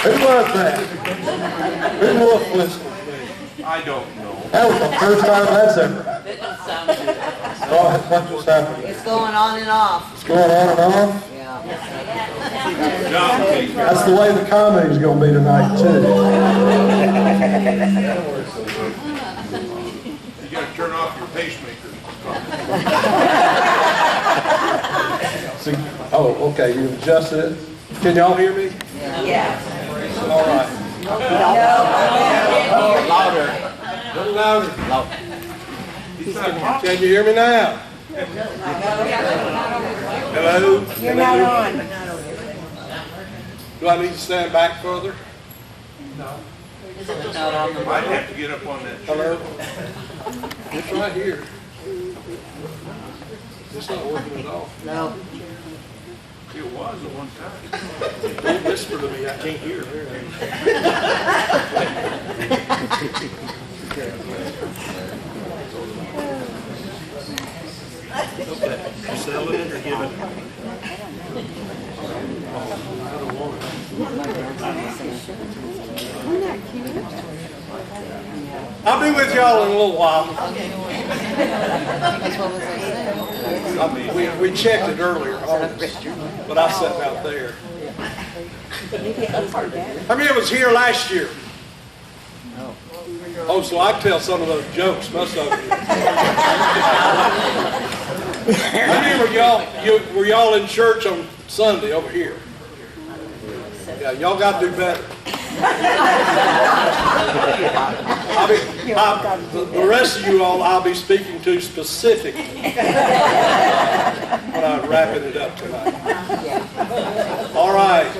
Who was that? Who was whistling? I don't know. That was the first time that's ever happened. That doesn't sound good. Oh, what just happened? It's going on and off. It's going on and on? Yeah. That's the way the comedy's gonna be tonight, too. You gotta turn off your pacemaker. See, oh, okay, you adjusted it. Can y'all hear me? Yeah. All right. Louder. A little louder. Can you hear me now? Hello? You're not on. Do I need to stand back further? I'd have to get up on that. Hello? It's right here. It's not working at all. No. It was at one time. Don't whisper to me, I can't hear. Okay, sell it or give it? I'll be with y'all in a little while. That's what was I saying? We checked it earlier, but I sat out there. I mean, it was here last year. Oh, so I tell some of those jokes, most of them. How many were y'all in church on Sunday over here? Yeah, y'all got to do better. The rest of you all, I'll be speaking to specifically when I'm wrapping it up tonight. All right.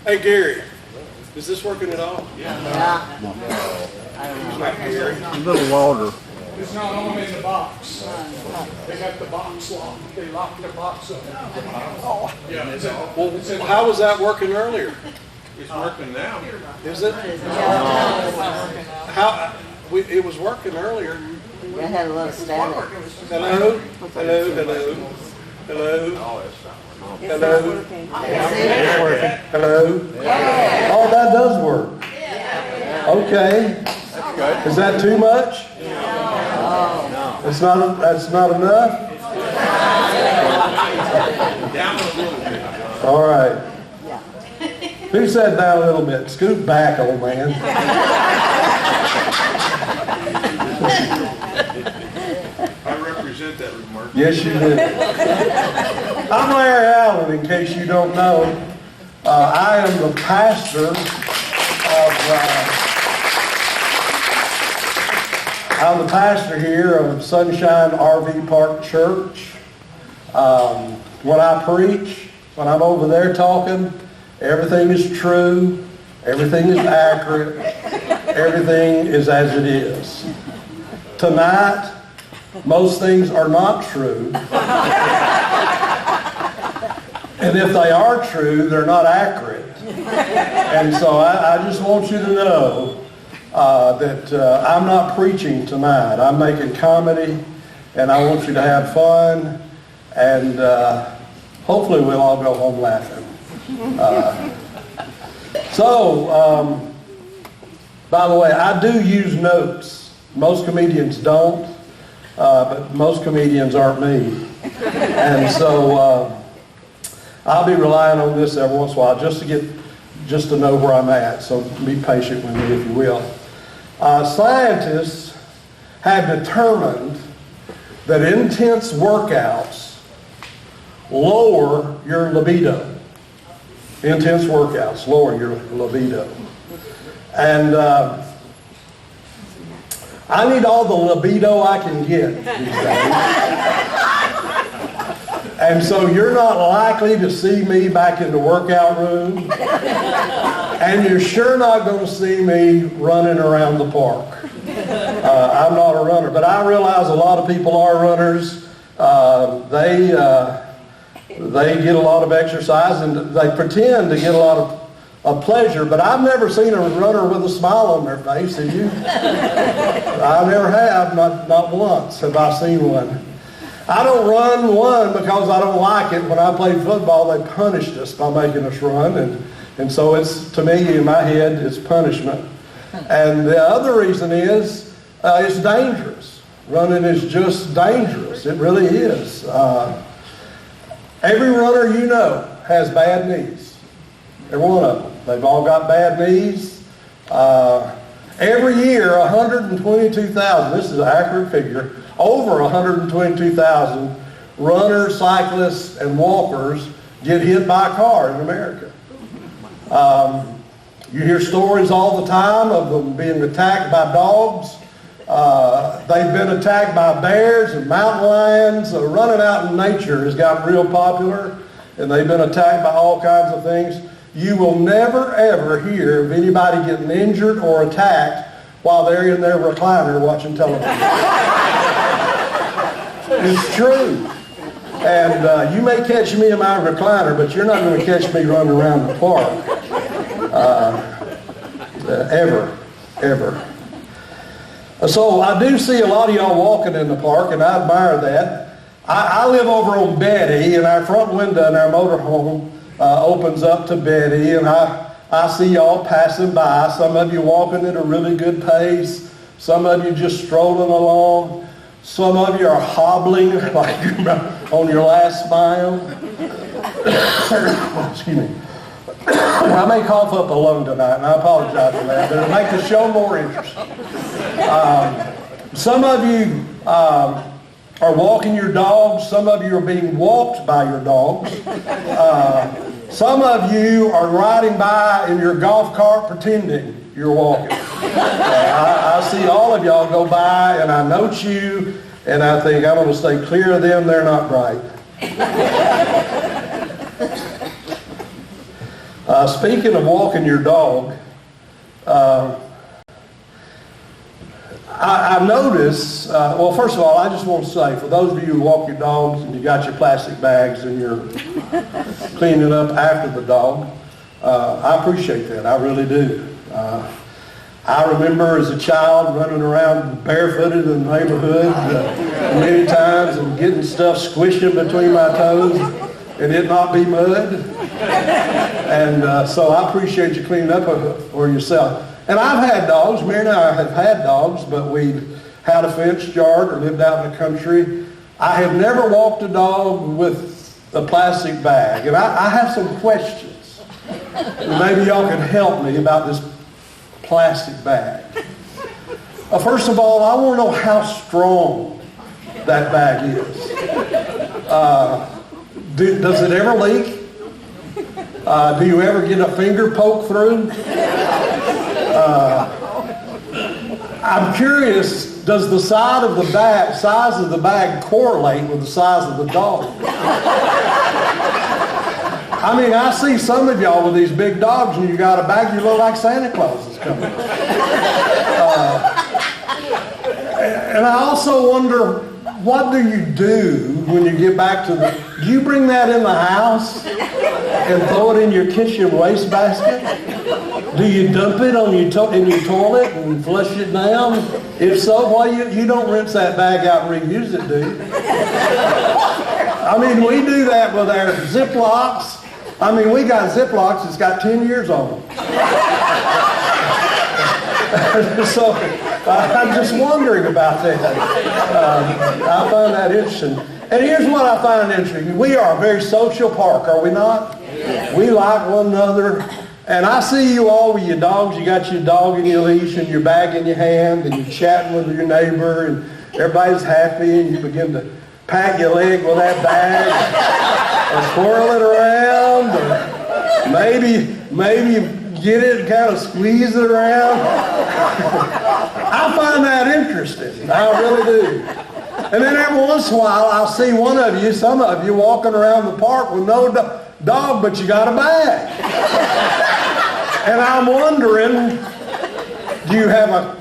Hey, Gary, is this working at all? Yeah. Not Gary. A little louder. It's not on in the box. They got the box locked. They locked the box up. Yeah. Well, how was that working earlier? It's working now. Is it? It was working earlier. That had a little static. Hello? Hello? Hello? Hello? Hello? Hello? Oh, that does work. Okay. Is that too much? That's not enough? Down a little bit. All right. Who said down a little bit? Scoot back, old man. I represent that remark. Yes, you did. I'm Larry Allen, in case you don't know. I am the pastor of, I'm the pastor here of Sunshine RV Park Church. When I preach, when I'm over there talking, everything is true, everything is accurate, everything is as it is. Tonight, most things are not true. And if they are true, they're not accurate. And so I just want you to know that I'm not preaching tonight. I'm making comedy, and I want you to have fun, and hopefully we'll all go home laughing. By the way, I do use notes. Most comedians don't, but most comedians aren't me. And so I'll be relying on this every once in a while just to know where I'm at. So be patient with me, if you will. Scientists have determined that intense workouts lower your libido. Intense workouts lower your libido. And I need all the libido I can get these days. And so you're not likely to see me back in the workout room. And you're sure not going to see me running around the park. I'm not a runner, but I realize a lot of people are runners. They get a lot of exercise and they pretend to get a lot of pleasure, but I've never seen a runner with a smile on their face, have you? I never have, not once have I seen one. I don't run, one, because I don't like it. When I played football, they punished us by making us run, and so it's, to me, in my head, it's punishment. And the other reason is, it's dangerous. Running is just dangerous. It really is. Every runner you know has bad knees. Every one of them. They've all got bad knees. Every year, 122,000, this is an accurate figure, over 122,000 runners, cyclists, and walkers get hit by a car in America. You hear stories all the time of them being attacked by dogs. They've been attacked by bears and mountain lions. Running out in nature has gotten real popular, and they've been attacked by all kinds of things. You will never, ever hear of anybody getting injured or attacked while they're in their recliner watching television. It's true. And you may catch me in my recliner, but you're not going to catch me running around the park. Ever. So I do see a lot of y'all walking in the park, and I admire that. I live over on Betty, and our front window in our motorhome opens up to Betty, and I see y'all passing by. Some of you walking at a really good pace. Some of you just strolling along. Some of you are hobbling like you're on your last mile. Excuse me. I may cough up a lung tonight, and I apologize for that, but it'll make the show more interesting. Some of you are walking your dogs. Some of you are being walked by your dogs. Some of you are riding by in your golf cart pretending you're walking. I see all of y'all go by, and I note you, and I think I'm going to stay clear of them. They're not bright. Speaking of walking your dog, I notice, well, first of all, I just want to say, for those of you who walk your dogs and you got your plastic bags and you're cleaning up after the dog, I appreciate that. I really do. I remember as a child running around barefooted in the neighborhood many times and getting stuff squishing between my toes and it not be mud. And so I appreciate you cleaning up for yourself. And I've had dogs. Mary and I have had dogs, but we had a fenced yard or lived out in the country. I have never walked a dog with a plastic bag. And I have some questions. Maybe y'all can help me about this plastic bag. First of all, I want to know how strong that bag is. Does it ever leak? Do you ever get a finger poke through? I'm curious, does the size of the bag correlate with the size of the dog? I mean, I see some of y'all with these big dogs and you got a bag, you look like Santa Claus is coming. And I also wonder, what do you do when you get back to do you bring that in the house and throw it in your kitchen wastebasket? Do you dump it on in your toilet and flush it down? If so, why you don't rinse that bag out and reuse it, do you? I mean, we do that with our Ziplocs. I mean, we got Ziplocs that's got 10 years on them. So I'm just wondering about that. I find that interesting. And here's what I find interesting. We are a very social park, are we not? Yes. We like one another. And I see you all with your dogs. You got your dog in your leash and your bag in your hand and you're chatting with your neighbor and everybody's happy and you begin to pat your leg with that bag or twirl it around or maybe get it and kind of squeeze it around. I find that interesting. I really do. And then every once in a while I'll see one of you, some of you, walking around the park with no dog, but you got a bag. And I'm wondering, do you have a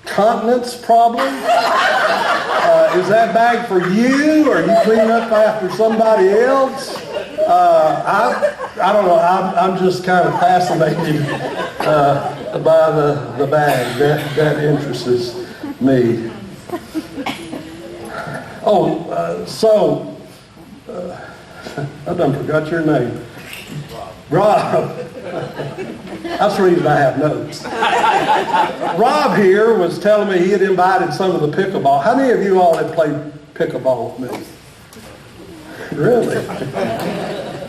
continence problem? Is that bag for you, or are you cleaning up after somebody else? I don't know. I'm just kind of fascinated by the bag. That interests me. I done forgot your name. Rob. That's the reason I have notes. Rob here was telling me he had invited some of the pickleball. How many of you all had played pickleball with me? Really?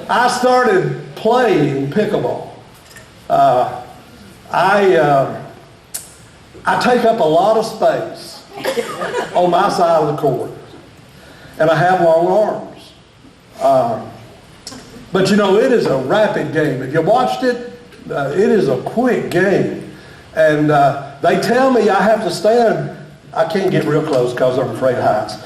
I started playing pickleball. I take up a lot of space on my side of the court, and I have long arms. But you know, it is a rapid game. If you watched it, it is a quick game. And they tell me I have to stand, I can't get real close because I'm afraid of heights.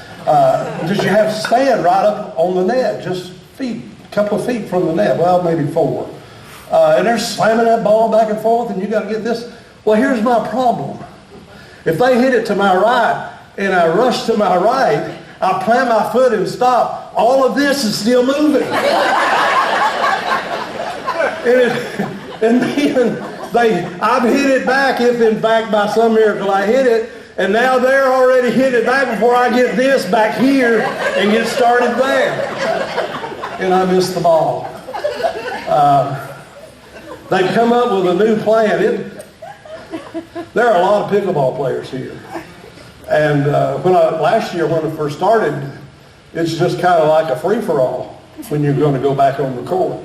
Just you have to stand right up on the net, just a couple of feet from the net, well, maybe 4. And they're slamming that ball back and forth, and you got to get this. Well, here's my problem. If they hit it to my right, and I rush to my right, I plant my foot and stop, all of this is still moving. And then I've hit it back if in fact by some miracle I hit it, and now they're already hit it back before I get this back here and get started there. And I missed the ball. They've come up with a new plan. There are a lot of pickleball players here. And last year when I first started, it's just kind of like a free-for-all when you're going to go back on the court.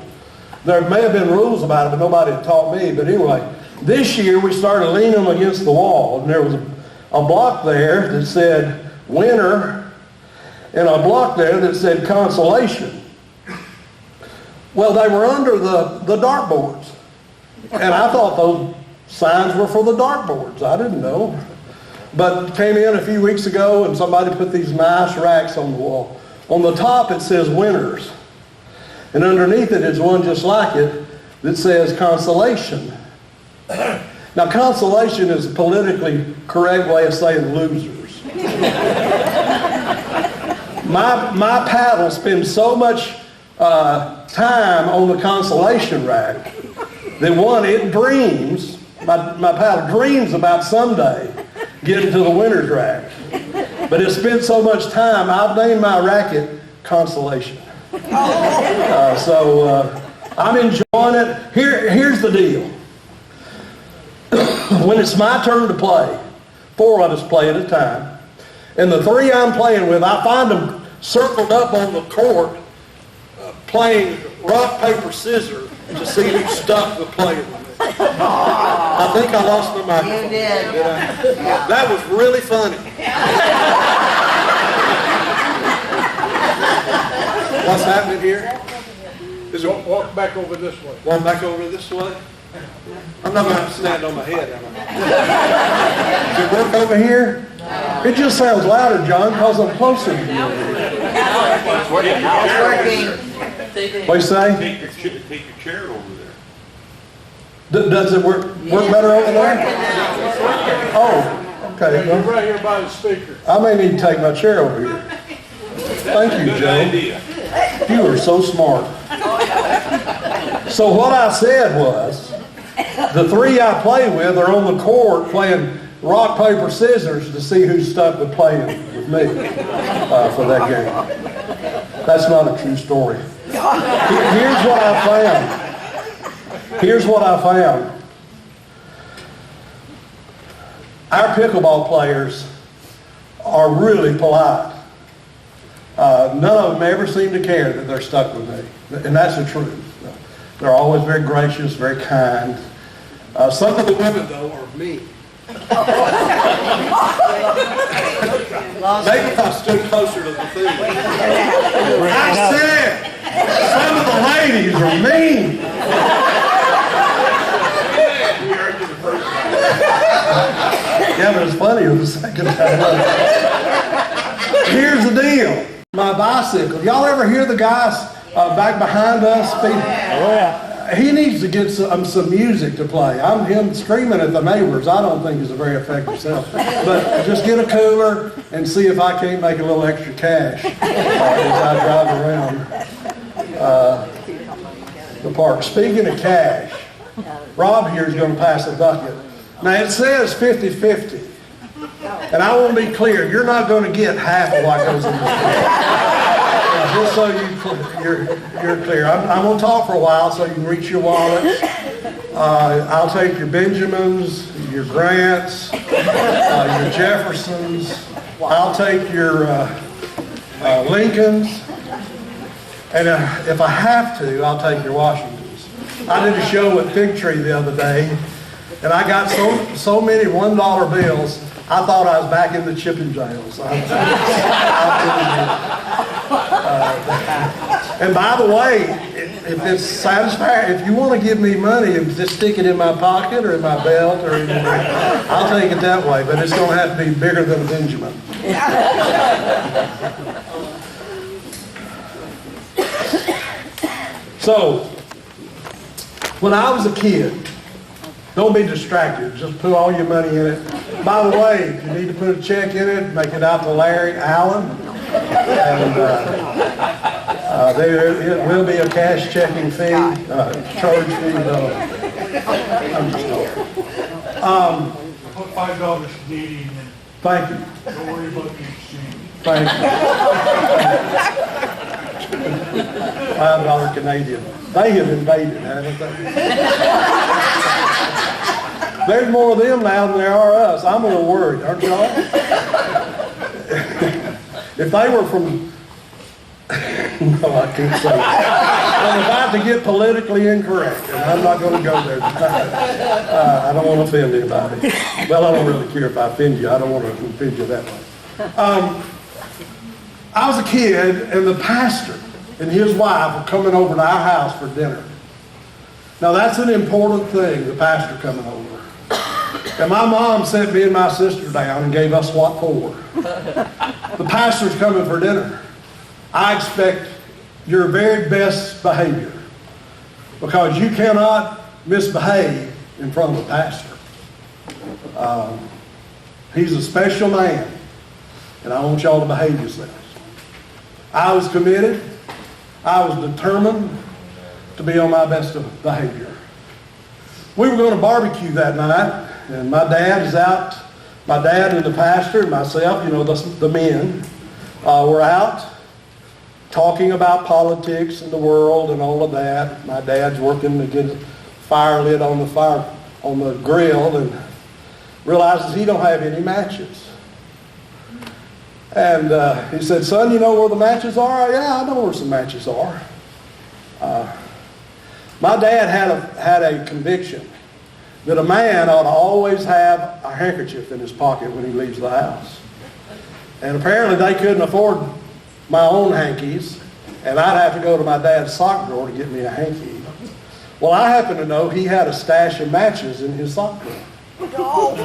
There may have been rules about it, but nobody had taught me. But anyway, this year we started leaning them against the wall. And there was a block there that said winner and a block there that said consolation. Well, they were under the dartboards. And I thought those signs were for the dartboards. I didn't know. But came in a few weeks ago and somebody put these nice racks on the wall. On the top it says winners. And underneath it is one just like it that says consolation. Now consolation is a politically correct way of saying losers. My paddle spends so much time on the consolation rack that one, it dreams, my paddle dreams about someday getting to the winner's rack. But it spent so much time, I've named my racket Consolation. I'm enjoying it. Here's the deal. When it's my turn to play, 4 of us play at a time, and the 3 I'm playing with, I find them circled up on the court playing rock, paper, scissors to see who's stuck with playing with me. I think I lost my microphone. You did. That was really funny. What's happening here? Is it walk back over this way? Walk back over this way? I'm not going to have to stand on my head, am I? Does it work over here? It just sounds louder, John, because I'm closer to you. It's working. What do you say? Take your chair over there. Does it work better over there? Oh, okay. You're Well, right here by the speaker. I may need to take my chair over here. Thank you, Good Joe. idea. You are so smart. So what I said was, the 3 I play with are on the court playing rock, paper, scissors to see who's stuck with playing with me for that game. That's not a true story. Here's what I found. Our pickleball players are really polite. None of them ever seem to care that they're stuck with me. And that's the truth. They're always very gracious, very kind. Some of the women, though, are mean. Maybe if I stood closer to the thing. I said, some of the ladies are mean. Yeah, but it's funnier the second time. Here's the deal. My bicycle. Y'all ever hear the guys back behind us speak? Oh, yeah. He needs to get some music to play. Him screaming at the neighbors, I don't think is a very effective self. But just get a cooler and see if I can't make a little extra cash as I drive around the park. Speaking of cash, Rob here is going to pass a bucket. Now it says 50-50. And I want to be clear, you're not going to get half of what goes in this book. Just so you're clear. I'm going to talk for a while so you can reach your wallets. I'll take your Benjamins, your Grants, your Jeffersons. I'll take your Lincolns. And if I have to, I'll take your Washingtons. I did a show at Fig Tree the other day, and I got so many $1 bills, I thought I was back in the chipping jails. And by the way, if it's satisfying, if you want to give me money and just stick it in my pocket or in my belt or in I'll take it that way, but it's going to have to be bigger than a Benjamin. So, when I was a kid, don't be distracted. Just put all your money in it. By the way, if you need to put a check in it, make it out to Larry Allen. And it will be a cash checking fee, charge fee. I'm just talking. Put $5 Canadian in. Thank you. Don't worry about the exchange. Thank you. $5 Canadian. They have invaded, haven't they? There's more of them now than there are us. I'm a little worried, aren't y'all? If they were from... No, I can't say that. I'm about to get politically incorrect, and I'm not going to go there tonight. I don't want to offend anybody. Well, I don't really care if I offend you. I don't want to offend you that way. I was a kid, and the pastor and his wife were coming over to our house for dinner. Now, that's an important thing, the pastor coming over. And my mom sent me and my sister down and gave us what for. The pastor's coming for dinner. I expect your very best behavior, because you cannot misbehave in front of the pastor. He's a special man, and I want y'all to behave yourselves. I was committed. I was determined to be on my best behavior. We were going to barbecue that night, and my dad is out. My dad and the pastor and myself, the men, were out talking about politics and the world and all of that. My dad's working to get fire lit on the grill, and realizes he don't have any matches. And he said, "Son, you know where the matches are?" "Yeah, I know where some matches are." My dad had a conviction that a man ought to always have a handkerchief in his pocket when he leaves the house. And apparently they couldn't afford my own hankies, and I'd have to go to my dad's sock drawer to get me a hanky. Well, I happen to know he had a stash of matches in his sock drawer.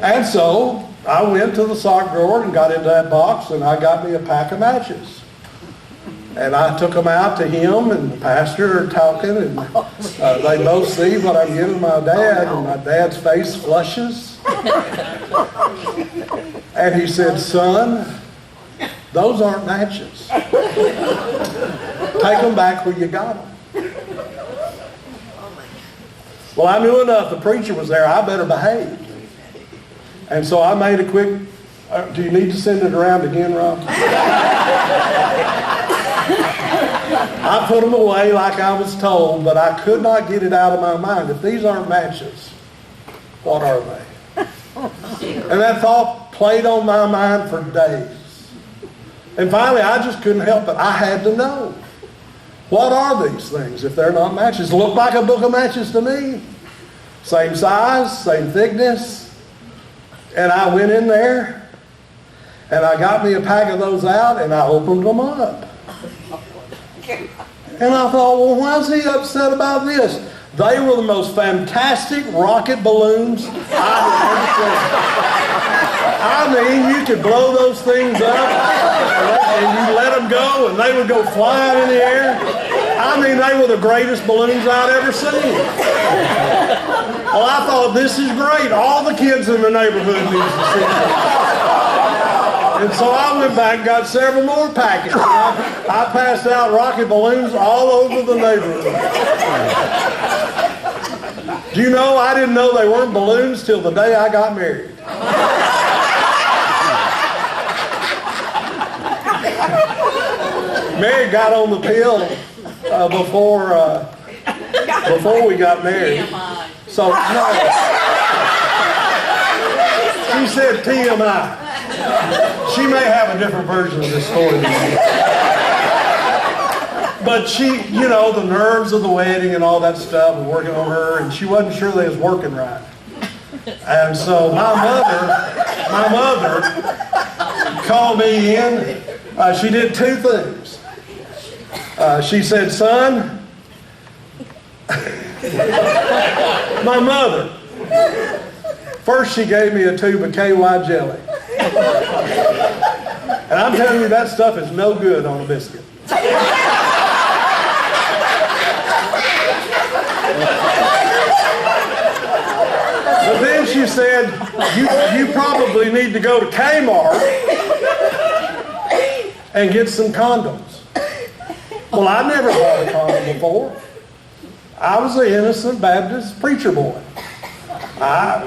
And so I went to the sock drawer and got into that box, and I got me a pack of matches. And I took them out to him and the pastor are talking, and they both see what I'm giving my dad, and my dad's face flushes. And he said, "Son, those aren't matches. Take them back where you got them." Well, I knew enough. The preacher was there. I better behave. And so I made a quick... do you need to send it around again, Rob? I put them away like I was told, but I could not get it out of my mind. If these aren't matches, what are they? And that thought played on my mind for days. And finally, I just couldn't help it. I had to know. What are these things if they're not matches? They look like a book of matches to me. Same size, same thickness. And I went in there, and I got me a pack of those out, and I opened them up. And I thought, well, why is he upset about this? They were the most fantastic rocket balloons I had ever seen. I mean, you could blow those things up, and you let them go, and they would go flying in the air. I mean, they were the greatest balloons I'd ever seen. Well, I thought, this is great. All the kids in the neighborhood need to see this. And so I went back and got several more packets. I passed out rocket balloons all over the neighborhood. Do you know, I didn't know they weren't balloons till the day I got married. Mary got on the pill before we got married. So, no. She said TMI. She may have a different version of this story than me. But she, you know, the nerves of the wedding and all that stuff were working on her, and she wasn't sure they was working right. And so my mother called me in. She did two things. She said, son, my mother, first she gave me a tube of KY jelly. And I'm telling you, that stuff is no good on a biscuit. But then she said, you probably need to go to Kmart and get some condoms. Well, I never bought a condom before. I was an innocent Baptist preacher boy. I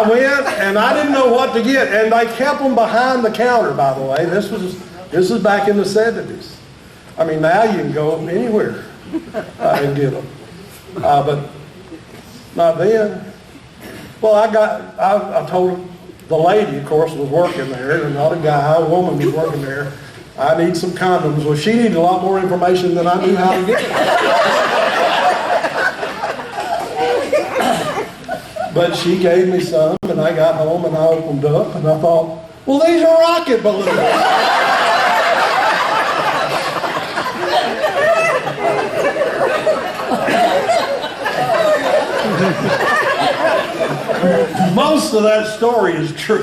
went and I didn't know what to get, and they kept them behind the counter, by the way. This was back in the 70s. I mean, now you can go anywhere and get them. But not then. Well, I told the lady, of course, was working there, and not a guy, a woman was working there. I need some condoms. Well, she needed a lot more information than I knew how to get. But she gave me some, and I got home and I opened up, and I thought, well, these are rocket balloons. Most of that story is true.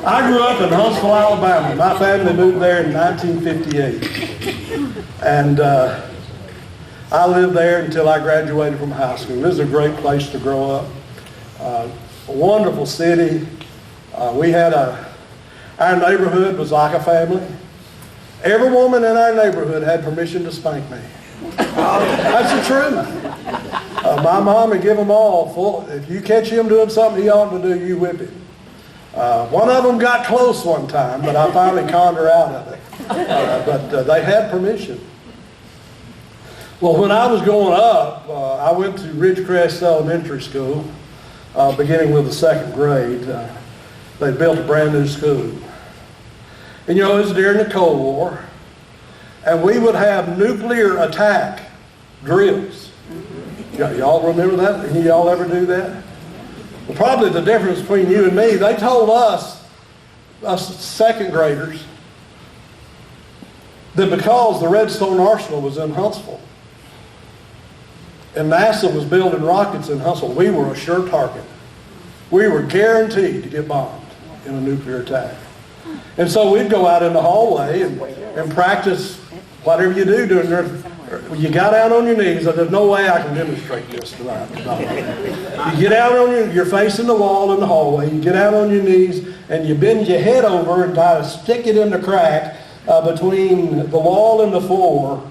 I grew up in Huntsville, Alabama. My family moved there in 1958. And I lived there until I graduated from high school. It was a great place to grow up. A wonderful city. Our neighborhood was like a family. Every woman in our neighborhood had permission to spank me. That's the truth. My mom would give them all full. If you catch him doing something he ought to do, you whip him. One of them got close one time, but I finally conned her out of it. But they had permission. Well, when I was growing up, I went to Ridgecrest Elementary School, beginning with the second grade. They built a brand new school. And you know, it was during the Cold War, and we would have nuclear attack drills. Y'all remember that? Any of y'all ever do that? Well, probably the difference between you and me, they told us second graders, that because the Redstone Arsenal was in Huntsville, and NASA was building rockets in Huntsville, we were a sure target. We were guaranteed to get bombed in a nuclear attack. And so we'd go out in the hallway and practice whatever you do during there. You got down on your knees. There's no way I can demonstrate this tonight. You get out on you're facing the wall in the hallway. You get out on your knees and you bend your head over and try to stick it in the crack between the wall and the floor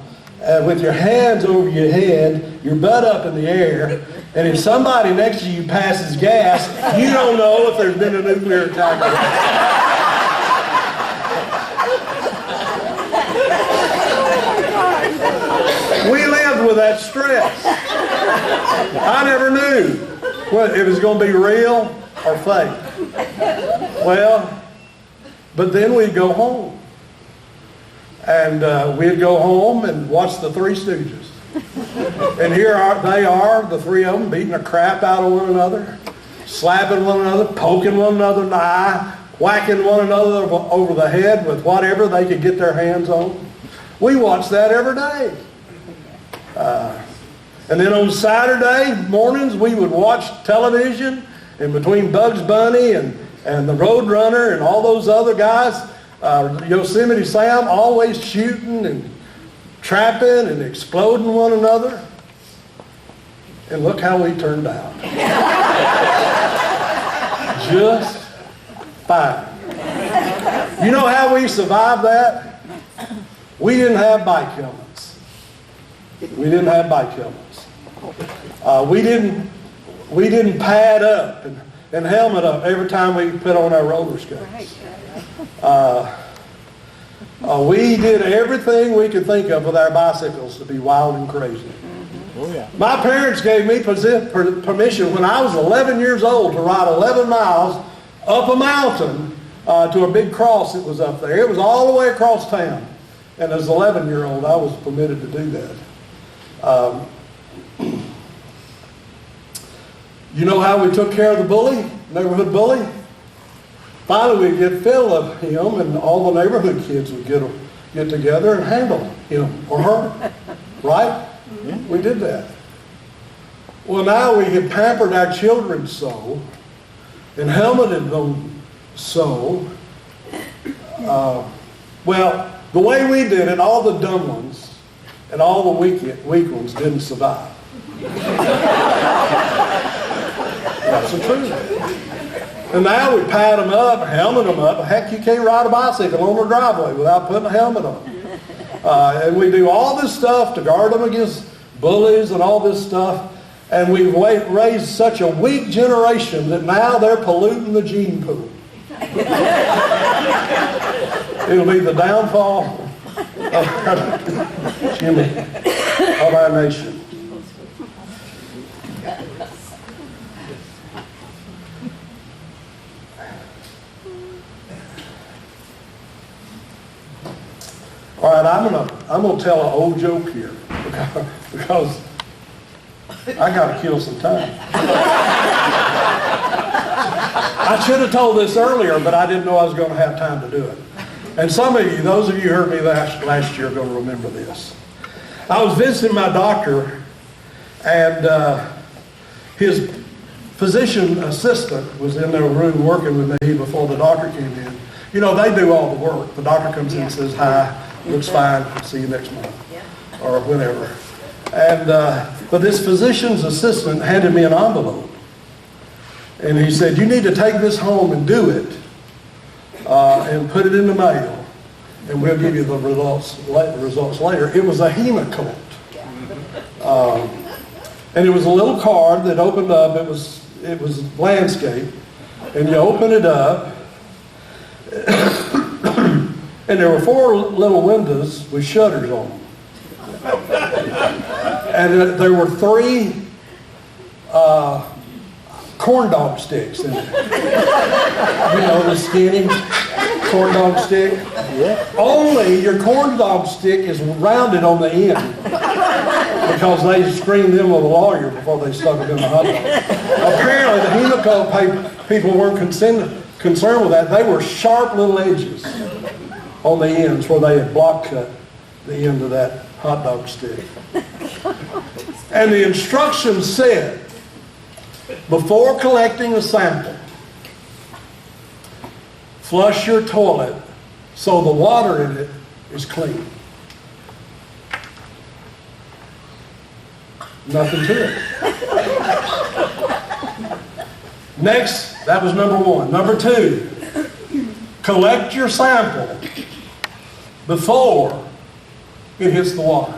with your hands over your head, your butt up in the air. And if somebody next to you passes gas, you don't know if there's been a nuclear attack. We lived with that stress. I never knew what it was going to be real or fake. Well, but then we'd go home. And we'd go home and watch the Three Stooges. And here they are, the three of them, beating the crap out of one another, slapping one another, poking one another in the eye, whacking one another over the head with whatever they could get their hands on. We watched that every day. And then on Saturday mornings, we would watch television, and between Bugs Bunny and the Roadrunner and all those other guys, Yosemite Sam always shooting and trapping and exploding one another. And look how we turned out. Just fine. You know how we survived that? We didn't have bike helmets. We didn't have bike helmets. We didn't pad up and helmet up every time we put on our roller skates. We did everything we could think of with our bicycles to be wild and crazy. My parents gave me permission when I was 11 years old to ride 11 miles up a mountain to a big cross that was up there. It was all the way across town. And as an 11-year-old, I was permitted to do that. You know how we took care of the bully, neighborhood bully? Finally, we'd get Phil of him, and all the neighborhood kids would get together and handle him or her, right? We did that. Well, now we have pampered our children so, and helmeted them so. Well, the way we did it, all the dumb ones and all the weak ones didn't survive. That's the truth. And now we pad them up, helmet them up. Heck, you can't ride a bicycle on the driveway without putting a helmet on. And we do all this stuff to guard them against bullies and all this stuff. And we've raised such a weak generation that now they're polluting the gene pool. It'll be the downfall of our nation. All right, I'm gonna tell an old joke here because I gotta kill some time. I should have told this earlier, but I didn't know I was going to have time to do it. And some of you, those of you who heard me last year, are going to remember this. I was visiting my doctor, and his physician assistant was in their room working with me before the doctor came in. You know, they do all the work. The doctor comes in and says, "Hi, looks fine, see you next month," or whenever. And but this physician's assistant handed me an envelope. And he said, "You need to take this home and do it and put it in the mail. And we'll give you the results later." It was a Hemocoat. And it was a little card that opened up. It was landscape. And you open it up. And there were 4 little windows with shutters on them. And there were 3 corn dog sticks in it. You know, the skinny corn dog stick? Yeah. Only your corn dog stick is rounded on the end because they screened them with a lawyer before they stuck it in the hot dog. Apparently, the Hemocoat people weren't concerned with that. They were sharp little edges on the ends where they had block cut the end of that hot dog stick. And the instructions said, before collecting a sample, flush your toilet so the water in it is clean. Nothing to it. Next, that was number 1. Number 2, collect your sample before it hits the water.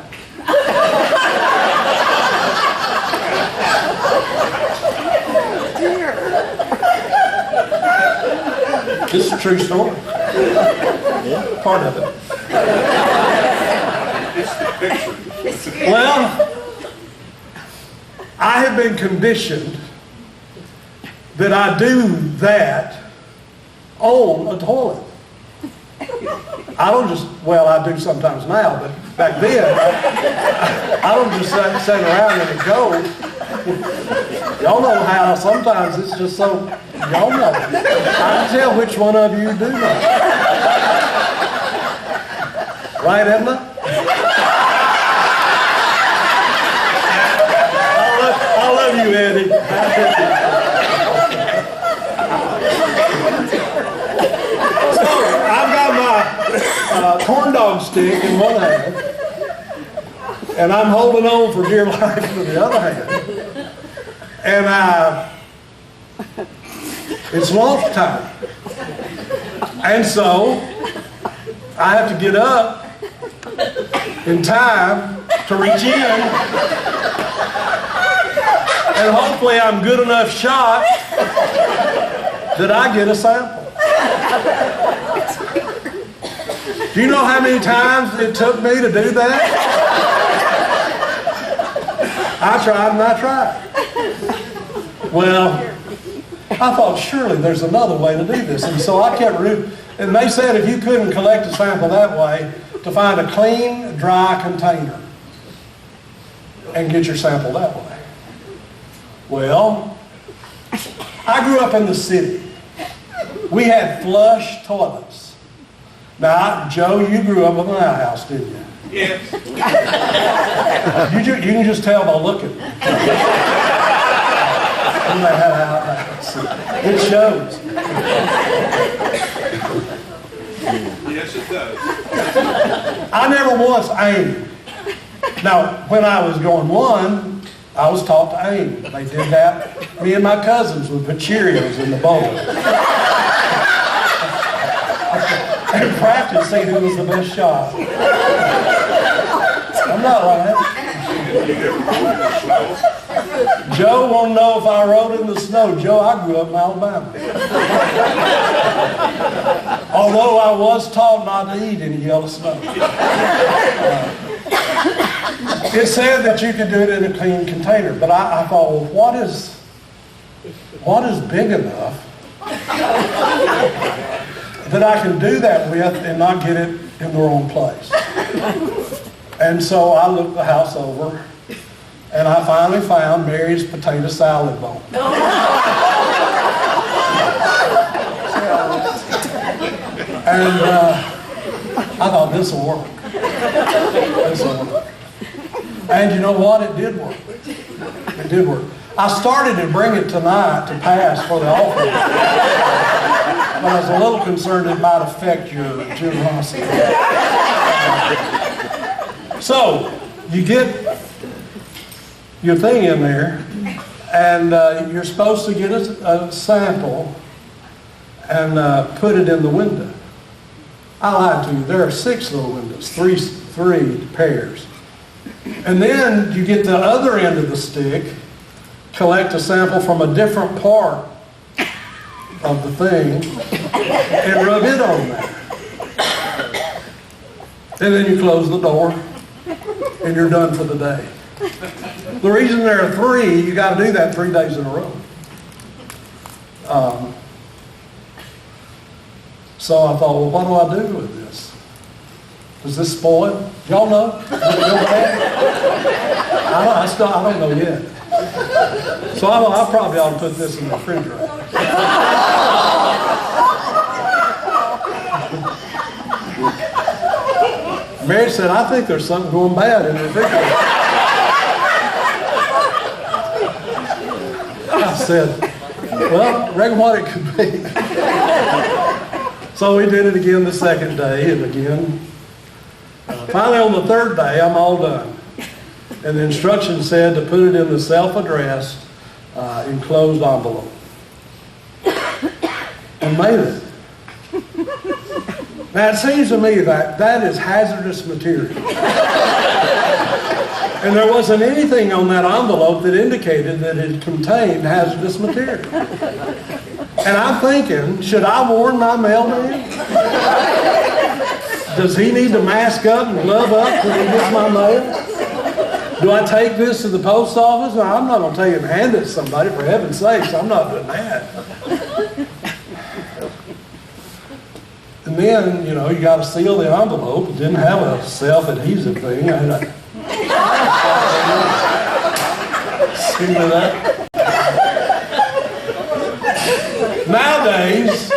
This is a true story. Part of it. Well, I have been conditioned that I do that on a toilet. I don't just, well, I do sometimes now, but back then, I don't just sit around and it goes. Y'all know how sometimes it's just so, y'all know. I can tell which one of you do that. Right, Edna? I love you, Eddie. So, I've got my corn dog stick in one hand, and I'm holding on for dear life with the other hand. And it's lunch time. And so I have to get up in time to reach in And hopefully I'm good enough shot that I get a sample. Do you know how many times it took me to do that? I tried and I tried. Well, I thought surely there's another way to do this. And so I kept rooting. And they said if you couldn't collect a sample that way, to find a clean, dry container and get your sample that way. Well, I grew up in the city. We had flush toilets. Now, Joe, you grew up in an outhouse, didn't you? Yes. You can just tell by looking. It shows. Yes, it does. I never once aimed. Now, when I was going one, I was taught to aim. They did that. Me and my cousins would put Cheerios in the bowl. And practice, see who was the best shot. I'm not lying. Joe won't know if I rode in the snow. Joe, I grew up in Alabama. Although I was taught not to eat any yellow snow. It said that you could do it in a clean container, but I thought, well, what is big enough that I can do that with and not get it in the wrong place? And so I looked the house over, and I finally found Mary's potato salad bowl. And I thought, this will work. This will work. And you know what? It did work. It did work. I started to bring it tonight to pass for the offering. But I was a little concerned it might affect your generosity. So, you get your thing in there, and you're supposed to get a sample and put it in the window. I lied to you. There are 6 little windows, three pairs. And then you get the other end of the stick, collect a sample from a different part of the thing, and rub it on there. And then you close the door, and you're done for the day. The reason there are 3, you got to do that 3 days in a row. So I thought, well, what do I do with this? Does this spoil? Y'all know? Does it go bad? I don't know yet. So I probably ought to put this in the refrigerator. Mary said, I think there's something going bad in the refrigerator. I said, well, reckon what it could be. So we did it again the second day, and again. Finally, on the 3rd day, I'm all done. And the instructions said to put it in the self-addressed, enclosed envelope. And made it. Now, it seems to me that is hazardous material. And there wasn't anything on that envelope that indicated that it contained hazardous material. And I'm thinking, should I warn my mailman? Does he need to mask up and glove up when he gets my mail? Do I take this to the post office? No, I'm not going to take it and hand it to somebody, for heaven's sakes. I'm not doing that. And then, you know, you got to seal the envelope. It didn't have a self-adhesive thing. I had a... See that? Nowadays,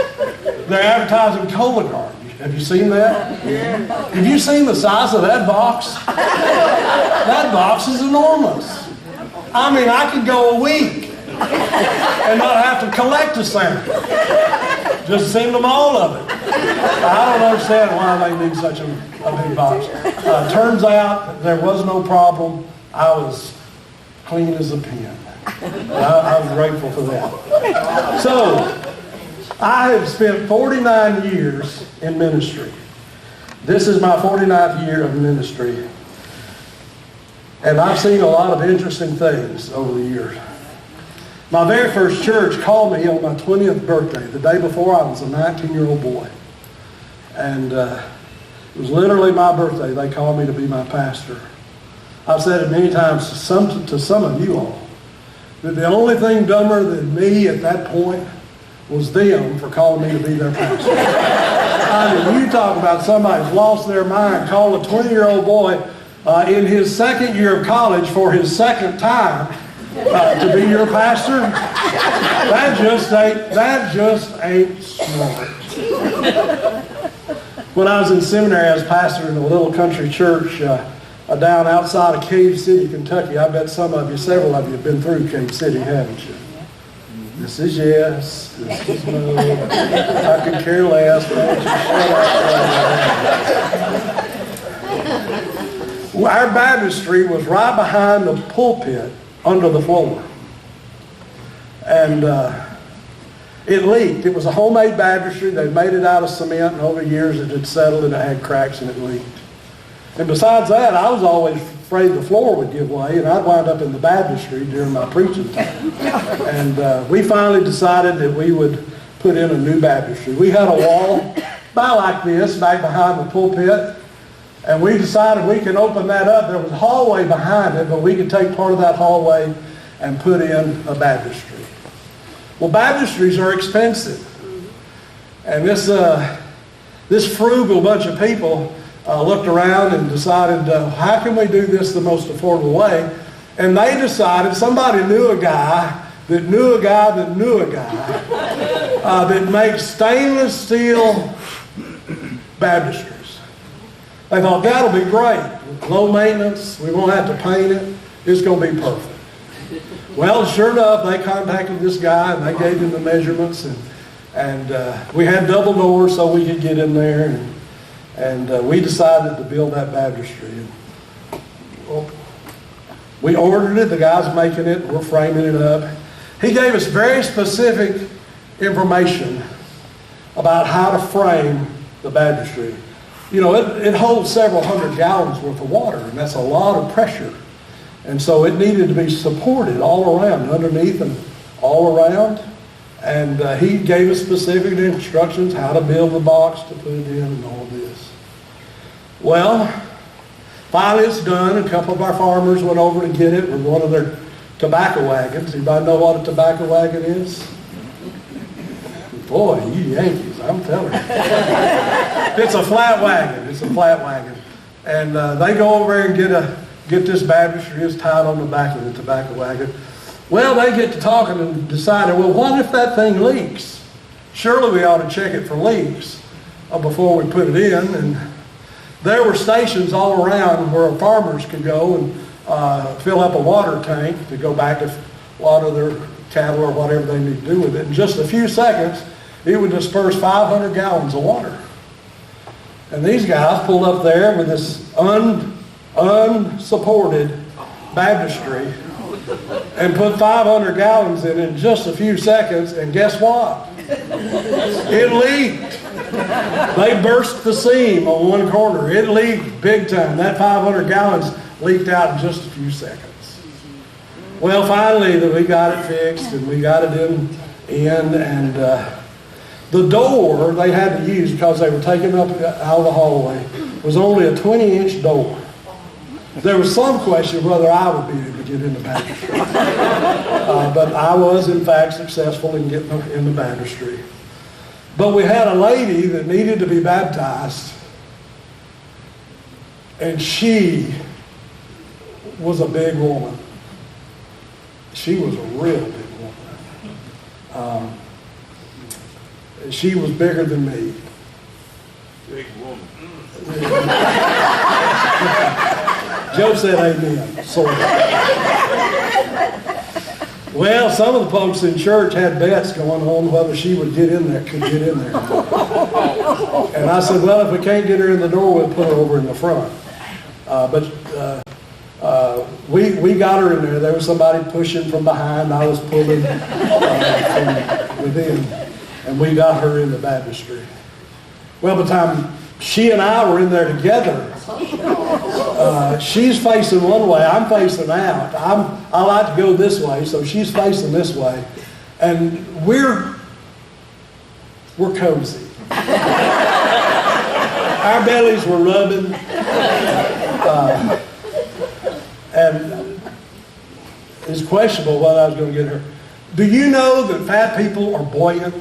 they're advertising Cologuard. Have you seen that? Yeah. Have you seen the size of that box? That box is enormous. I mean, I could go a week and not have to collect a sample. Just send them all of it. I don't understand why they need such a big box. Turns out there was no problem. I was clean as a pin. I was grateful for that. So, I have spent 49 years in ministry. This is my 49th year of ministry. And I've seen a lot of interesting things over the years. My very first church called me on my 20th birthday, the day before I was a 19-year-old boy. And it was literally my birthday. They called me to be my pastor. I've said it many times to some of you all, that the only thing dumber than me at that point was them for calling me to be their pastor. I mean, you talk about somebody's lost their mind, call a 20-year-old boy in his second year of college for his second time to be your pastor. That just ain't smart. When I was in seminary, I was pastor in a little country church down outside of Cave City, Kentucky. I bet several of you have been through Cave City, haven't you? This is yes, this is no. I could care less. Our baptistry was right behind the pulpit under the floor. And it leaked. It was a homemade baptistry. They made it out of cement, and over the years it had settled and it had cracks and it leaked. And besides that, I was always afraid the floor would give way, and I'd wind up in the baptistry during my preaching time. And we finally decided that we would put in a new baptistry. We had a wall about like this back behind the pulpit, and we decided we can open that up. There was a hallway behind it, but we could take part of that hallway and put in a baptistry. Well, baptistries are expensive. And this frugal bunch of people looked around and decided, how can we do this the most affordable way? And they decided, somebody knew a guy that knew a guy that knew a guy that makes stainless steel baptistries. They thought, that'll be great. Low maintenance, we won't have to paint it. It's going to be perfect. Well, sure enough, they contacted this guy and they gave him the measurements, and we had double doors so we could get in there, and we decided to build that baptistry. Well, we ordered it, the guy's making it, we're framing it up. He gave us very specific information about how to frame the baptistry. You know, it holds several hundred gallons worth of water, and that's a lot of pressure. And so it needed to be supported all around, underneath and all around. And he gave us specific instructions how to build the box to put it in and all of this. Well, finally it's done. A couple of our farmers went over to get it with one of their tobacco wagons. Anybody know what a tobacco wagon is? Boy, you Yankees, I'm telling you. It's a flat wagon. It's a flat wagon. And they go over there and get this baptistry. It's tied on the back of the tobacco wagon. Well, they get to talking and decided, well, what if that thing leaks? Surely we ought to check it for leaks before we put it in. And there were stations all around where farmers could go and fill up a water tank to go back to water their cattle or whatever they need to do with it. In just a few seconds, it would disperse 500 gallons of water. And these guys pulled up there with this unsupported baptistry and put 500 gallons in just a few seconds, and guess what? It leaked. They burst the seam on one corner. It leaked big time. That 500 gallons leaked out in just a few seconds. Well, finally, we got it fixed and we got it in and the door they had to use, because they were taking up out of the hallway, was only a 20-inch door. There was some question whether I would be able to get in the baptistry. But I was, in fact, successful in getting in the baptistry. But we had a lady that needed to be baptized, and she was a big woman. She was a real big woman. She was bigger than me. Big woman. Joe said amen, sort of. Well, some of the folks in church had bets going on whether she would could get in there. And I said, well, if we can't get her in the door, we'll put her over in the front. We got her in there. There was somebody pushing from behind. I was pulling from within. And we got her in the baptistry. Well, by the time she and I were in there together. She's facing one way, I'm facing out. I like to go this way, so she's facing this way. And we're cozy. Our bellies were rubbing. And it's questionable whether I was going to get her. Do you know that fat people are buoyant?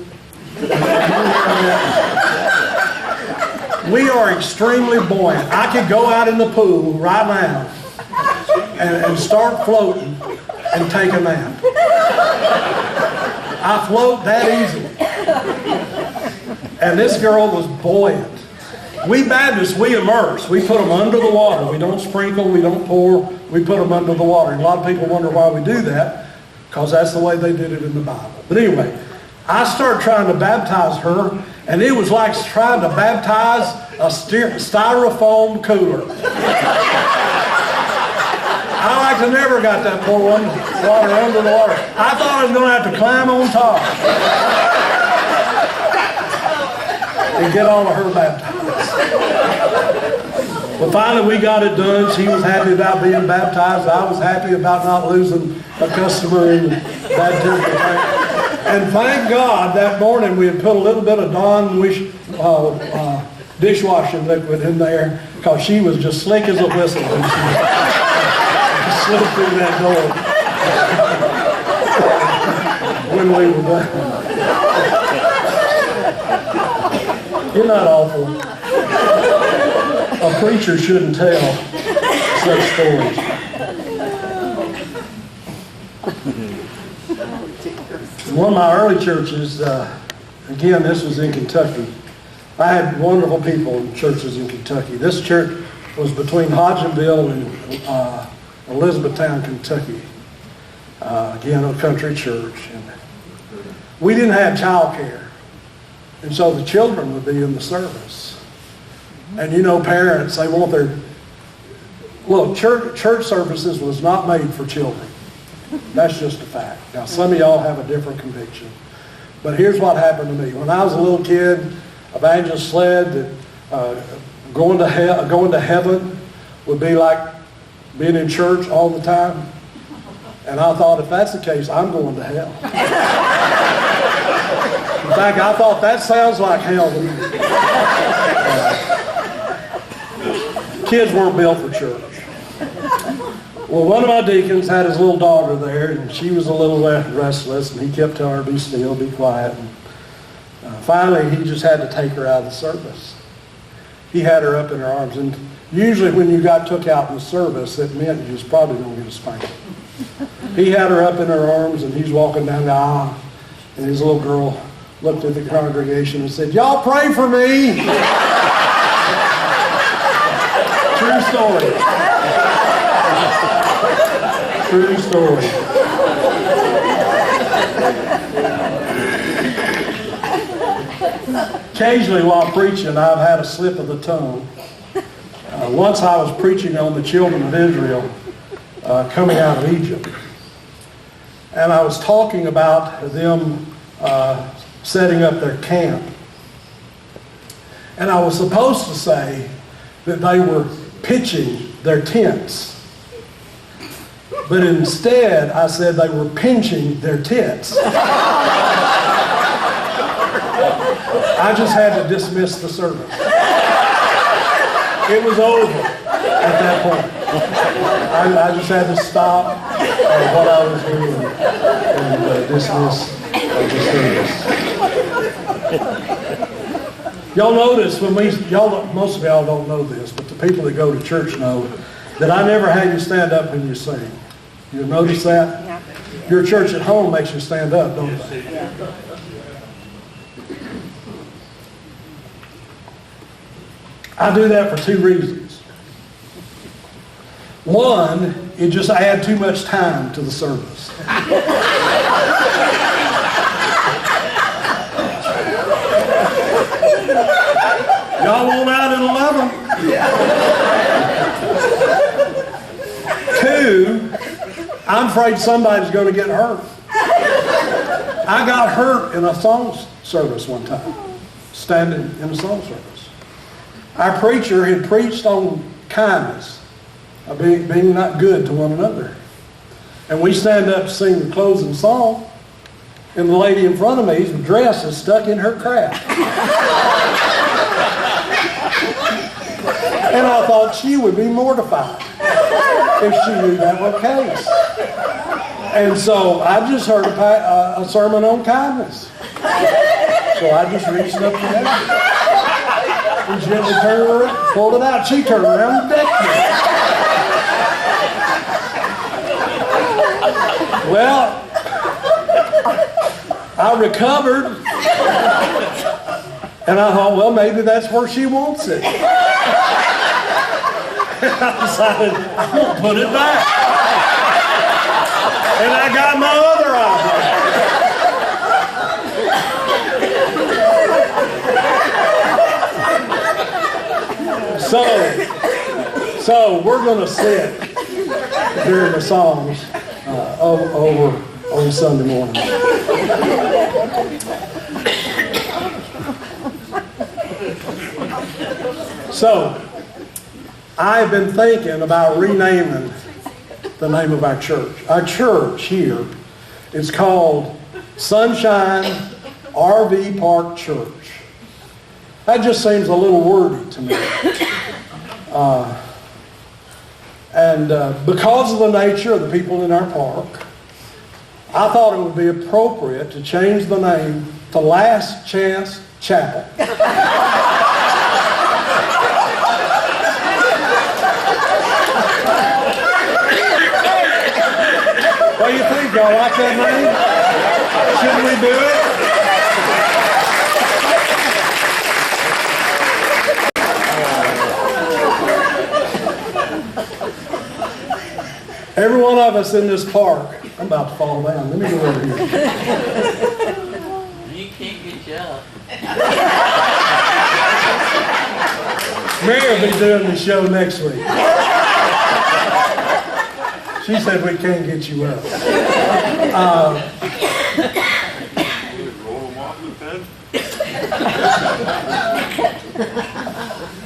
We are extremely buoyant. I could go out in the pool right now and start floating and take a nap. I float that easily. And this girl was buoyant. We Baptists, we immerse. We put them under the water. We don't sprinkle, we don't pour. We put them under the water. And a lot of people wonder why we do that, because that's the way they did it in the Bible. But anyway, I started trying to baptize her, and it was like trying to baptize a styrofoam cooler. I like to never got that poor one water under the water. I thought I was going to have to climb on top and get all of her baptized. But finally we got it done. She was happy about being baptized. I was happy about not losing a customer in that temple. And thank God that morning we had put a little bit of Dawn dishwashing liquid in there, because she was just slick as a whistle when she slipped through that door when we were done. Isn't that awful? A preacher shouldn't tell such stories. In one of my early churches, again, this was in Kentucky. I had wonderful people in churches in Kentucky. This church was between Hodgenville and Elizabethtown, Kentucky. Again, a country church. And we didn't have child care. And so the children would be in the service. And you know, parents, they want their... Look, church services was not made for children. That's just a fact. Now, some of y'all have a different conviction. But here's what happened to me. When I was a little kid, Evangelist said that going to heaven would be like being in church all the time. And I thought, if that's the case, I'm going to hell. In fact, I thought that sounds like hell to me. Kids weren't built for church. Well, one of my deacons had his little daughter there, and she was a little restless, and he kept telling her, be still, be quiet. And finally, he just had to take her out of the service. He had her up in her arms, and usually when you got took out in the service, it meant you was probably going to get a spanking. He had her up in her arms, and he's walking down the aisle, and his little girl looked at the congregation and said, "Y'all pray for me." True story. True story. Occasionally while preaching, I've had a slip of the tongue. Once I was preaching on the children of Israel coming out of Egypt. And I was talking about them setting up their camp. And I was supposed to say that they were pitching their tents. But instead, I said they were pinching their tits. I just had to dismiss the service. It was over at that point. I just had to stop what I was doing and dismiss the service. Y'all notice when most of y'all don't know this, but the people that go to church know that I never had you stand up when you sing. You notice that? Yeah. Your church at home makes you stand up, don't they? Yeah. I do that for two reasons. One, it just adds too much time to the service. Y'all want out at 11? Two, I'm afraid somebody's going to get hurt. I got hurt in a song service one time, standing in a song service. Our preacher had preached on kindness, being not good to one another. And we stand up to sing the closing song, and the lady in front of me's dress is stuck in her crap. And I thought she would be mortified if she knew that were the case. And so I just heard a sermon on kindness. So I just reached up to her and gently turned her around, pulled it out. She turned around and decked me. Well, I recovered, and I thought, well, maybe that's where she wants it. And I decided, I'm going to put it back. And I got my other eyebrow. So we're going to sit during the songs over on Sunday morning. So, I've been thinking about renaming the name of our church. Our church here is called Sunshine RV Park Church. That just seems a little wordy to me. Because of the nature of the people in our park, I thought it would be appropriate to change the name to Last Chance Chapel. What do you think, y'all? Like that name? Shouldn't we do it? Every one of us in this park, I'm about to fall down. Let me go over here. You can't get you up. Mary will be doing the show next week. She said we can't get you up.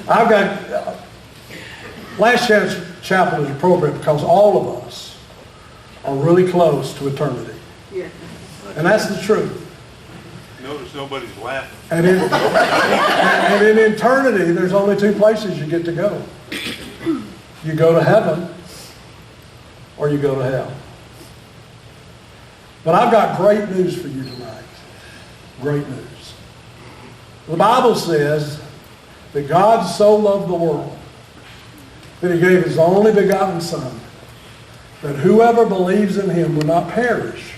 I've got Last Chance Chapel is appropriate because all of us are really close to eternity. And that's the truth. Notice nobody's laughing. And in eternity, there's only two places you get to go. You go to heaven or you go to hell. But I've got great news for you tonight. Great news. The Bible says that God so loved the world that he gave his only begotten Son, that whoever believes in him will not perish,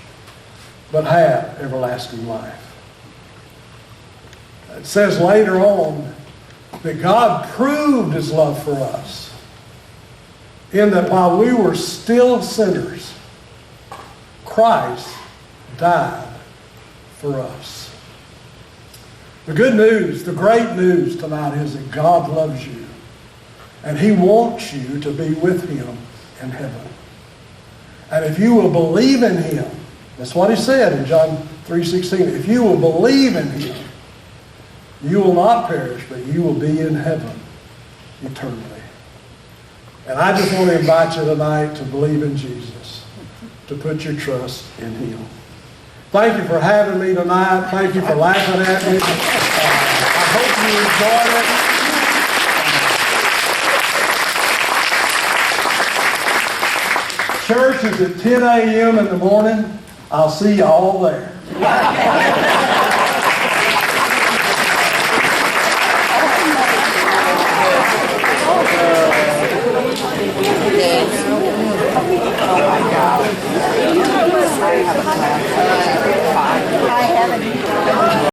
but have everlasting life. It says later on that God proved his love for us in that while we were still sinners, Christ died for us. The good news, the great news tonight is that God loves you. And he wants you to be with him in heaven. And if you will believe in him, that's what he said in John 3:16. If you will believe in him, you will not perish, but you will be in heaven eternally. And I just want to invite you tonight to believe in Jesus, to put your trust in him. Thank you for having me tonight. Thank you for laughing at me. I hope you enjoyed it. Church is at 10 a.m. in the morning. I'll see you all there.